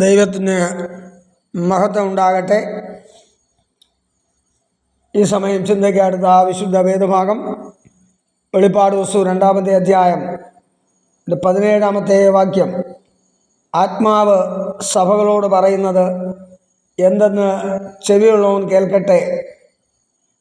ദൈവത്തിന് മഹത്വം ഉണ്ടാകട്ടെ. ഈ സമയം ചിന്തയ്ക്കടുത്ത വിശുദ്ധ വേദഭാഗം വെളിപ്പാട് പുസ്തകം 2-ാമത്തെ അധ്യായം 17-ാമത്തെ വാക്യം. ആത്മാവ് സഭകളോട് പറയുന്നത് എന്തെന്ന് ചെവിയുള്ളവൻ കേൾക്കട്ടെ.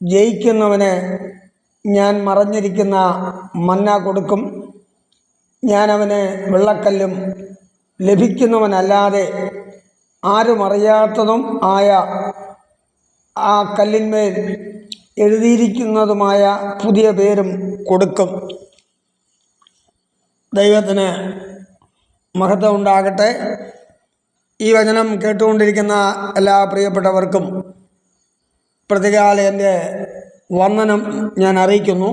ജയിക്കുന്നവന് ഞാൻ മറഞ്ഞിരിക്കുന്ന മന്ന കൊടുക്കും. ഞാൻ അവന് വെള്ളക്കല്ലും ലഭിക്കുന്നവനല്ലാതെ ആരും അറിയാത്തതും ആയ ആ കല്ലിന്മേൽ എഴുതിയിരിക്കുന്നതുമായ പുതിയ പേരും കൊടുക്കും. ദൈവത്തിന് മഹത്വം ഉണ്ടാകട്ടെ. ഈ വചനം കേട്ടുകൊണ്ടിരിക്കുന്ന എല്ലാ പ്രിയപ്പെട്ടവർക്കും പ്രതികാല എൻ്റെ വന്ദനം ഞാൻ അറിയിക്കുന്നു.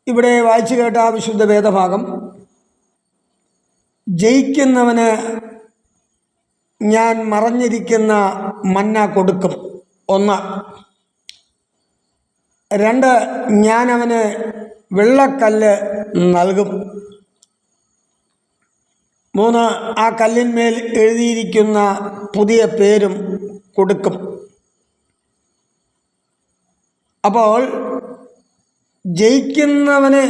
ഇവിടെ വായിച്ചു കേട്ട വിശുദ്ധ വേദഭാഗം, ജയിക്കുന്നവന് ഞാൻ മറഞ്ഞിരിക്കുന്ന മന്ന കൊടുക്കും. 1. 2, ഞാൻ അവന് വെള്ളക്കല്ല് നൽകും. 3, ആ കല്ലിന്മേൽ എഴുതിയിരിക്കുന്ന പുതിയ പേരും കൊടുക്കും. അപ്പോൾ ജയിക്കുന്നവന്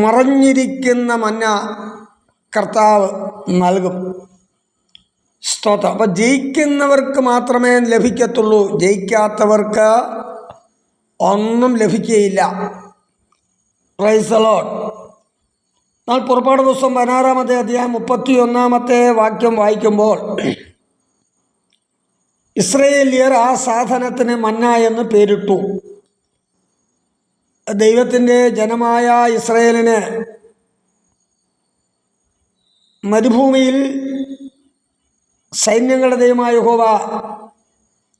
മറഞ്ഞിരിക്കുന്ന മന്ന കർത്താവ് നൽകും. സ്തോത്രം. അപ്പോൾ ജയിക്കുന്നവർക്ക് മാത്രമേ ലഭിക്കത്തുള്ളൂ, ജയിക്കാത്തവർക്ക് ഒന്നും ലഭിക്കുകയില്ല. Praise the Lord. എന്നാൽ പുറപ്പാട് പുസ്തകം 16-ാമത്തെ അധ്യായം 31-ാമത്തെ വാക്യം വായിക്കുമ്പോൾ, ഇസ്രായേല്യർ ആ സാധനത്തിന് മന്ന എന്ന് പേരിട്ടു. ദൈവത്തിൻ്റെ ജനമായ ഇസ്രായേലിന് മരുഭൂമിയിൽ സൈന്യങ്ങളുടെ ദൈവമായ യഹോവ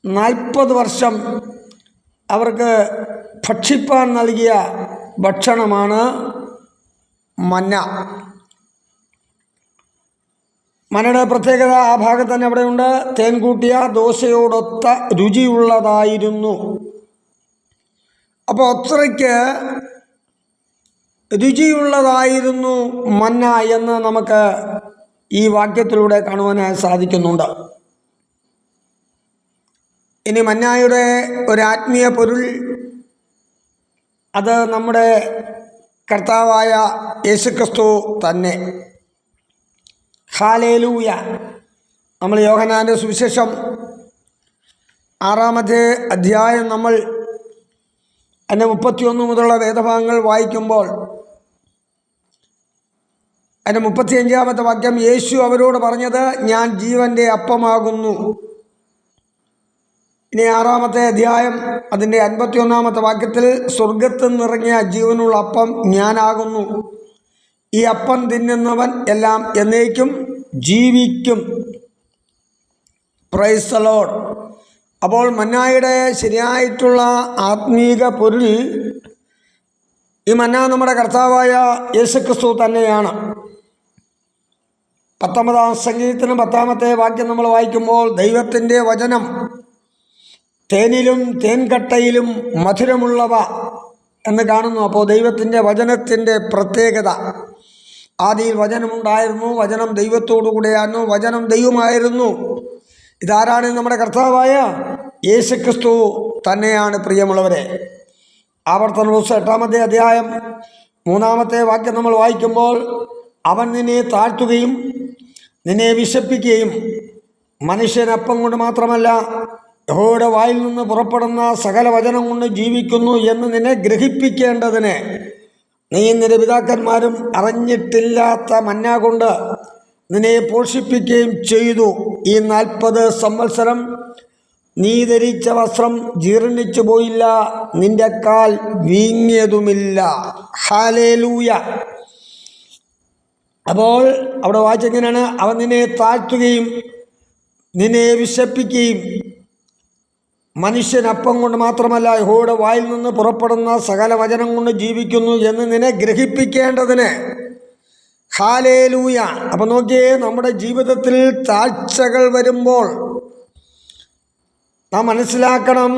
40 വർഷം അവർക്ക് ഭക്ഷിപ്പാൻ നൽകിയ ഭക്ഷണമാണ് മന്ന. മന്നയുടെ പ്രത്യേകത ആ ഭാഗത്ത് തന്നെ അവിടെയുണ്ട്. തേൻ കൂട്ടിയ ദോശയോടൊത്ത രുചിയുള്ളതായിരുന്നു. അപ്പോൾ അത്രയ്ക്ക് രുചിയുള്ളതായിരുന്നു മന്ന എന്ന് നമുക്ക് ഈ വാക്യത്തിലൂടെ കാണുവാനായി സാധിക്കുന്നുണ്ട്. ഇനി മന്നായുടെ ഒരാത്മീയ പൊരുൾ, അത് നമ്മുടെ കർത്താവായ യേശുക്രിസ്തു തന്നെ. ഹല്ലേലൂയ. നമ്മൾ യോഹന്നാൻ്റെ സുവിശേഷം 6-ാമത്തെ അധ്യായം നമ്മൾ അതിൻ്റെ 31 മുതലുള്ള വേദഭാഗങ്ങൾ വായിക്കുമ്പോൾ അതിൻ്റെ 35-ാമത്തെ വാക്യം, യേശു അവരോട് പറഞ്ഞത്, ഞാൻ ജീവൻ്റെ അപ്പമാകുന്നു. ഇനി 6-ാമത്തെ അധ്യായം അതിൻ്റെ 51-ാമത്തെ വാക്യത്തിൽ, സ്വർഗത്തിൽ നിന്നിറങ്ങിയ ജീവനുള്ള അപ്പം ഞാനാകുന്നു. ഈ അപ്പം തിന്നുന്നവൻ എല്ലാം എന്നേക്കും ജീവിക്കും. Praise the Lord. അപ്പോൾ മന്നായുടെ ശരിയായിട്ടുള്ള ആത്മീക പൊരുൾ, ഈ മന്ന നമ്മുടെ കർത്താവായ യേശുക്രിസ്തു തന്നെയാണ്. 19-ാം സങ്കീർത്തനം 10-ാമത്തെ വാക്യം നമ്മൾ വായിക്കുമ്പോൾ, ദൈവത്തിൻ്റെ വചനം തേനിലും തേൻകട്ടയിലും മധുരമുള്ളവ എന്ന് കാണുന്നു. അപ്പോൾ ദൈവത്തിൻ്റെ വചനത്തിൻ്റെ പ്രത്യേകത, ആദിയിൽ വചനമുണ്ടായിരുന്നു, വചനം ദൈവത്തോടു കൂടെയായിരുന്നു, വചനം ദൈവമായിരുന്നു. ഇതാരാണ്? നമ്മുടെ കർത്താവായ യേശുക്രിസ്തു തന്നെയാണ്. പ്രിയമുള്ളവരെ, ആവർത്തന പുസ്തകം 8-ാമത്തെ അധ്യായം 3-ാമത്തെ വാക്യം നമ്മൾ വായിക്കുമ്പോൾ, അവൻ നിന്നെ താഴ്ത്തുകയും നിന്നെ വിശപ്പിക്കുകയും മനുഷ്യനപ്പം കൊണ്ട് മാത്രമല്ല യഹോവയുടെ വായിൽ നിന്ന് പുറപ്പെടുന്ന സകല വചനം കൊണ്ട് ജീവിക്കുന്നു എന്ന് നിന്നെ ഗ്രഹിപ്പിക്കേണ്ടതിന് നീ നിന്റെ പിതാക്കന്മാരും അറിഞ്ഞിട്ടില്ലാത്ത മന്ന കൊണ്ട് നിന്നെ പോഷിപ്പിക്കുകയും ചെയ്തു. ഈ 40 സംവത്സരം നീ ധരിച്ച വസ്ത്രം ജീർണിച്ചു പോയില്ല, നിന്റെ കാൽ വീങ്ങിയതുമില്ല. ഹല്ലേലൂയ. അപ്പോൾ അവിടെ വായിച്ചെങ്ങനെയാണ്? അവൻ നിന്നെ താഴ്ത്തുകയും നിന്നെ വിശപ്പിക്കുകയും മനുഷ്യനപ്പം കൊണ്ട് മാത്രമല്ല യഹോവയുടെ വായിൽ നിന്ന് പുറപ്പെടുന്ന സകല വചനം കൊണ്ട് ജീവിക്കുന്നു എന്ന് നിന്നെ ഗ്രഹിപ്പിക്കേണ്ടതിന്. ഹല്ലേലൂയ. അപ്പം നോക്കിയേ, നമ്മുടെ ജീവിതത്തിൽ താഴ്ചകൾ വരുമ്പോൾ നാം മനസ്സിലാക്കണം,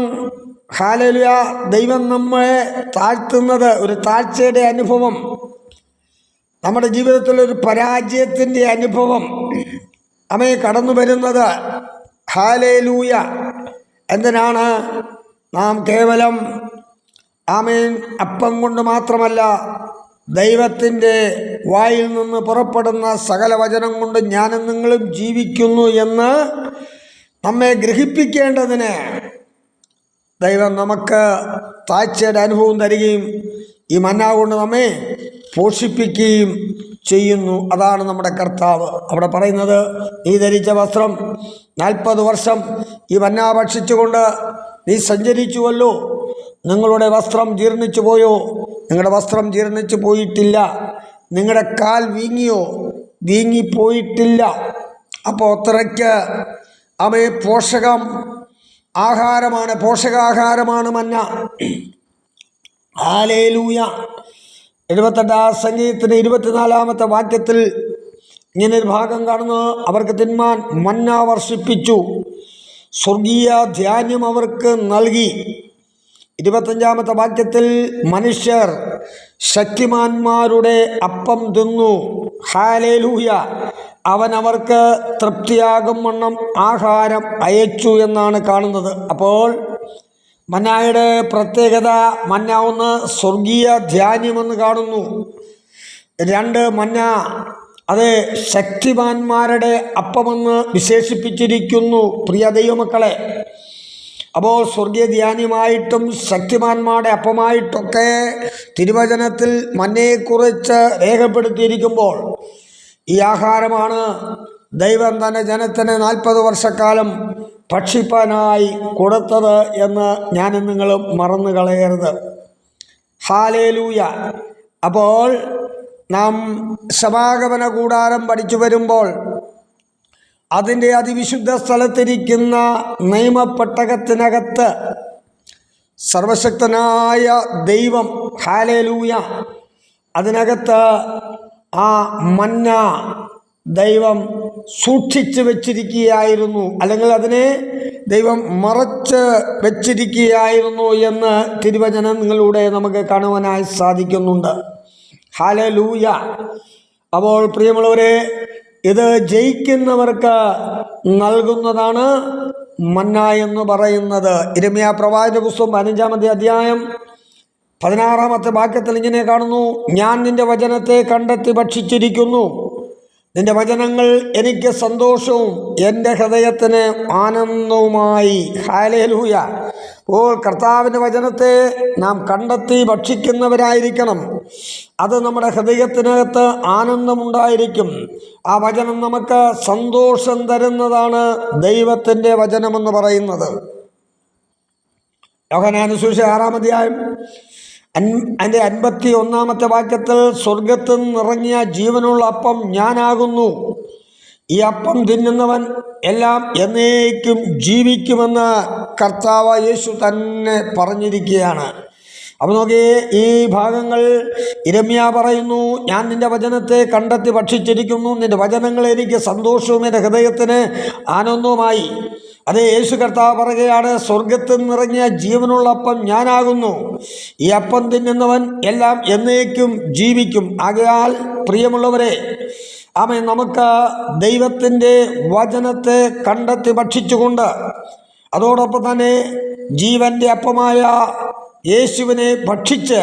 ഹല്ലേലൂയ, ദൈവം നമ്മളെ താഴ്ത്തുന്നത്, ഒരു താഴ്ചയുടെ അനുഭവം, നമ്മുടെ ജീവിതത്തിലൊരു പരാജയത്തിൻ്റെ അനുഭവം, കടന്നു വരുന്നത്. ഹല്ലേലൂയ. എന്തിനാണ്? നാം കേവലം അപ്പം കൊണ്ട് മാത്രമല്ല, ദൈവത്തിൻ്റെ വായിൽ നിന്ന് പുറപ്പെടുന്ന സകല വചനം കൊണ്ട് ഞാനും നിങ്ങളും ജീവിക്കുന്നു എന്ന് നമ്മെ ഗ്രഹിപ്പിക്കേണ്ടതിന് ദൈവം നമുക്ക് താഴ്ചയുടെ അനുഭവം തരികയും ഈ മന്ന കൊണ്ട് നമ്മെ പോഷിപ്പിക്കുകയും ചെയ്യുന്നു. അതാണ് നമ്മുടെ കർത്താവ്. അവിടെ പറയുന്നത്, നീ ധരിച്ച വസ്ത്രം 40 വർഷം ഈ മന്ന ഭക്ഷിച്ചുകൊണ്ട് നീ സഞ്ചരിച്ചുവല്ലോ, നിങ്ങളുടെ വസ്ത്രം ജീർണിച്ചു പോയോ? നിങ്ങളുടെ വസ്ത്രം ജീർണിച്ചു പോയിട്ടില്ല. നിങ്ങളുടെ കാൽ വീങ്ങിയോ? വീങ്ങിപ്പോയിട്ടില്ല. അപ്പോൾ അത്രയ്ക്ക് പോഷകാഹാരമാണ് മന്ന. ഹല്ലേലൂയ. 78 സംഗീതത്തിൻ്റെ 24 വാക്യത്തിൽ ഇങ്ങനൊരു ഭാഗം കാണുന്നു. അവർക്ക് തിന്മാൻ മന്ന വർഷിപ്പിച്ചു, സ്വർഗീയ ധാന്യം അവർക്ക് നൽകി. 25 വാക്യത്തിൽ മനുഷ്യർ ശക്തിമാന്മാരുടെ അപ്പം തിന്നു. ഹല്ലേലൂയ. അവൻ അവർക്ക് തൃപ്തിയാകും വണ്ണം ആഹാരം അയച്ചു എന്നാണ് കാണുന്നത്. അപ്പോൾ മന്നായുടെ പ്രത്യേകത, മന്ന ഒന്ന് സ്വർഗീയ ധാന്യമെന്ന് കാണുന്നു. 2 മന്ന അത് ശക്തിമാന്മാരുടെ അപ്പമെന്ന് വിശേഷിപ്പിച്ചിരിക്കുന്നു. പ്രിയ ദൈവമക്കളെ, അപ്പോൾ സ്വർഗീയ ധ്യാനമായിട്ടും ശക്തിമാന്മാരുടെ അപ്പമായിട്ടൊക്കെ തിരുവചനത്തിൽ മന്നയെക്കുറിച്ച് രേഖപ്പെടുത്തിയിരിക്കുമ്പോൾ ഈ ആഹാരമാണ് ദൈവം തൻ്റെ ജനത്തിന് 40 വർഷക്കാലം ഭക്ഷിപ്പാനായി കൊടുത്തത് എന്ന് ഞാനും നിങ്ങളും മറന്നു കളയരുത്. ഹല്ലേലൂയ. അപ്പോൾ നാം സമാഗമന കൂടാരം പഠിച്ചു വരുമ്പോൾ അതിൻ്റെ അതിവിശുദ്ധ സ്ഥലത്തിരിക്കുന്ന നിയമപ്പെട്ടകത്തിനകത്ത് സർവശക്തനായ ദൈവം, ഹല്ലേലൂയ, അതിനകത്ത് ആ മന്ന ദൈവം സൂക്ഷിച്ചു വച്ചിരിക്കുകയായിരുന്നു, അല്ലെങ്കിൽ അതിനെ ദൈവം മറച്ച് വച്ചിരിക്കുകയായിരുന്നു എന്ന് തിരുവചനങ്ങളിലൂടെ നമുക്ക് കാണുവാനായി സാധിക്കുന്നുണ്ട്. ഹല്ലേലൂയ. അപ്പോൾ പ്രിയമുള്ളവരെ, ഇത് ജയിക്കുന്നവർക്ക് നൽകുന്നതാണ് മന്ന എന്ന് പറയുന്നത്. യിരെമ്യാ പ്രവാചക പുസ്തകം 15 അധ്യായം 16 വാക്യത്തിൽ ഇങ്ങനെ കാണുന്നു, ഞാൻ നിന്റെ വചനത്തെ കണ്ടെത്തി ഭക്ഷിച്ചിരിക്കുന്നു, നിന്റെ വചനങ്ങൾ എനിക്ക് സന്തോഷവും എൻ്റെ ഹൃദയത്തിന് ആനന്ദവുമായി. ഹല്ലേലൂയ. അപ്പോൾ കർത്താവിൻ്റെ വചനത്തെ നാം കണ്ടെത്തി ഭക്ഷിക്കുന്നവരായിരിക്കണം. അത് നമ്മുടെ ഹൃദയത്തിനകത്ത് ആനന്ദമുണ്ടായിരിക്കും. ആ വചനം നമുക്ക് സന്തോഷം തരുന്നതാണ് ദൈവത്തിൻ്റെ വചനമെന്ന് പറയുന്നത്. യോഹന്നാന്റെ സുവിശേഷം 6 അധ്യായം അതിൻ്റെ 51 വാക്യത്തിൽ, സ്വർഗത്തിൽ നിന്നിറങ്ങിയ ജീവനുള്ള അപ്പം ഞാനാകുന്നു, ഈ അപ്പം തിന്നുന്നവൻ എല്ലാം എന്നേക്കും ജീവിക്കുമെന്ന് കർത്താവ് യേശു തന്നെ പറഞ്ഞിരിക്കുകയാണ്. അപ്പോൾ നോക്കിയേ, ഈ ഭാഗങ്ങൾ യിരെമ്യാ പറയുന്നു, ഞാൻ നിൻ്റെ വചനത്തെ കണ്ടെത്തി ഭക്ഷിച്ചിരിക്കുന്നു, നിൻ്റെ വചനങ്ങൾ എനിക്ക് സന്തോഷവും എൻ്റെ ഹൃദയത്തിന് ആനന്ദവുമായി. അതേ യേശു കർത്താവ് പറയുകയാണ്, സ്വർഗത്തിൽ നിന്നിറങ്ങിയ ജീവനുള്ള അപ്പം ഞാനാകുന്നു, ഈ അപ്പം തിന്നുന്നവൻ എല്ലാം എന്നേക്കും ജീവിക്കും. ആകയാൽ പ്രിയമുള്ളവരെ, നമുക്ക് ദൈവത്തിൻ്റെ വചനത്തെ കണ്ടെത്തി ഭക്ഷിച്ചുകൊണ്ട് അതോടൊപ്പം തന്നെ ജീവൻ്റെ അപ്പമായ യേശുവിനെ ഭക്ഷിച്ച്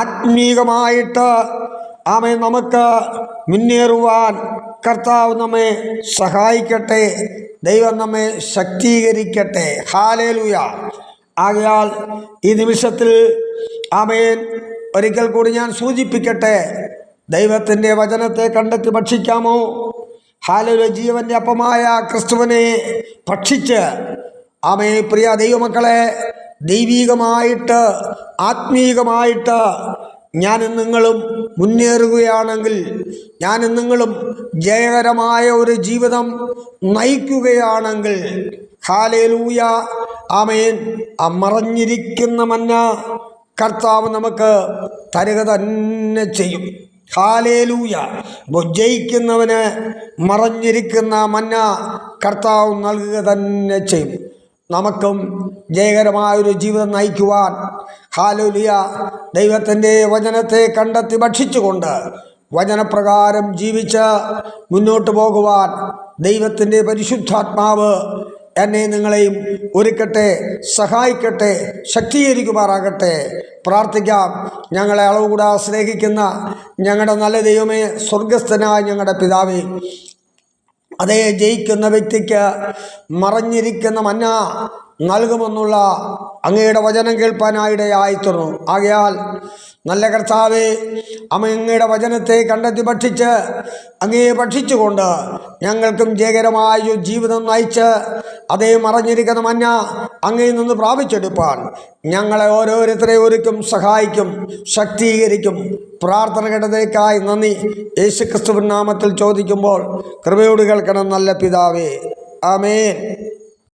ആത്മീകമായിട്ട് നമുക്ക് മുന്നേറുവാൻ കർത്താവ് നമ്മെ സഹായിക്കട്ടെ. ദൈവം നമ്മെ ശക്തീകരിക്കട്ടെ. ഹല്ലേലൂയ. ആകയാൽ ഈ നിമിഷത്തിൽ ഒരിക്കൽ കൂടി ഞാൻ സൂചിപ്പിക്കട്ടെ, ദൈവത്തിൻ്റെ വചനത്തെ കണ്ടെത്തി ഭക്ഷിക്കാമോ? ഹല്ലേലൂയ. ജീവൻ്റെ അപ്പമായ ക്രിസ്തുവിനെ ഭക്ഷിച്ച് പ്രിയ ദൈവമക്കളെ, ദൈവികമായിട്ട് ആത്മീകമായിട്ട് ഞാനും നിങ്ങളും മുന്നേറുകയാണെങ്കിൽ, ഞാനും നിങ്ങളും ജയകരമായ ഒരു ജീവിതം നയിക്കുകയാണെങ്കിൽ, ഹല്ലേലൂയ, ആമേൻ, മറഞ്ഞിരിക്കുന്ന മന്ന കർത്താവ് നമുക്ക് തരുക തന്നെ ചെയ്യും. ഹല്ലേലൂയ. അപ്പോൾ ജയിക്കുന്നവന് മറഞ്ഞിരിക്കുന്ന മന്ന കർത്താവ് നൽകുക തന്നെ ചെയ്യും. നമുക്കും ജയകരമായൊരു ജീവിതം നയിക്കുവാൻ, ഹല്ലേലൂയ, ദൈവത്തിൻ്റെ വചനത്തെ കണ്ടെത്തി ഭക്ഷിച്ചുകൊണ്ട് വചനപ്രകാരം ജീവിച്ച് മുന്നോട്ട് പോകുവാൻ ദൈവത്തിൻ്റെ പരിശുദ്ധാത്മാവ് എന്നെ നിങ്ങളെയും ഒരുക്കട്ടെ, സഹായിക്കട്ടെ, ശക്തീകരിക്കുമാറാകട്ടെ. പ്രാർത്ഥിക്കാം. ഞങ്ങളെ അളവ് കൂടാതെ സ്നേഹിക്കുന്ന ഞങ്ങളുടെ നല്ല ദൈവമേ, സ്വർഗസ്ഥനായ ഞങ്ങളുടെ പിതാവേ, അതേ ജയിക്കുന്ന വ്യക്തിക്ക് മറഞ്ഞിരിക്കുന്ന മന്ന നൽകുമെന്നുള്ള അങ്ങയുടെ വചനം കേൾപ്പാനായിടയായിത്തീർന്നു. ആകയാൽ നല്ല കർത്താവേ, അങ്ങയുടെ വചനത്തെ കണ്ടെത്തി ഭക്ഷിച്ച് അങ്ങയെ ഭക്ഷിച്ചുകൊണ്ട് ഞങ്ങൾക്കും ജയകരമായ ജീവിതം നയിച്ച് അതേ മറഞ്ഞിരിക്കുന്ന മന്ന അങ്ങയിൽ നിന്ന് പ്രാപിച്ചെടുപ്പാൻ ഞങ്ങളെ ഓരോരുത്തരെയും ഒരുക്കും, സഹായിക്കും, ശക്തീകരിക്കും. പ്രാർത്ഥന കേട്ടതേക്കായി നന്ദി. യേശുക്രിസ്തുവിൻ നാമത്തിൽ ചോദിക്കുമ്പോൾ കൃപയോട് കേൾക്കണം നല്ല പിതാവേ. ആമേൻ.